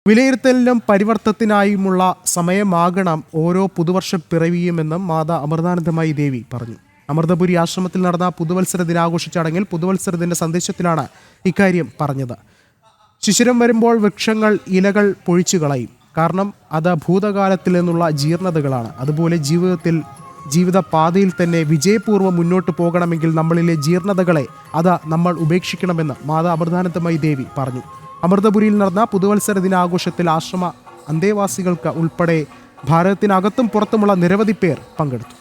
വിലയിരുത്തലിനും പരിവർത്തനത്തിനായുമുള്ള സമയമാകണം ഓരോ പുതുവർഷ പിറവിയുമെന്നും മാതാ അമൃതാനന്ദമയി ദേവി പറഞ്ഞു. അമൃതപുരി ആശ്രമത്തിൽ നടന്ന പുതുവത്സര ദിനാഘോഷ ചടങ്ങിൽ പുതുവത്സര ദിന സന്ദേശത്തിലാണ് ഇക്കാര്യം പറഞ്ഞത്. ശിശിരം വരുമ്പോൾ വൃക്ഷങ്ങൾ ഇലകൾ പൊഴിച്ചു കളയും. കാരണം അത് ഭൂതകാലത്തിൽ നിന്നുള്ള ജീർണതകളാണ്. അതുപോലെ ജീവിത പാതയിൽ തന്നെ വിജയപൂർവ്വം മുന്നോട്ട് പോകണമെങ്കിൽ നമ്മളിലെ ജീർണതകളെ നമ്മൾ ഉപേക്ഷിക്കണമെന്ന് മാതാ അമൃതാനന്ദമയി ദേവി പറഞ്ഞു. അമൃതപുരിയിൽ നടന്ന പുതുവത്സര ദിനാഘോഷത്തിൽ ആശ്രമ അന്തേവാസികൾക്ക് ഉൾപ്പെടെ ഭാരതത്തിനകത്തും പുറത്തുമുള്ള നിരവധി പേർ പങ്കെടുത്തു.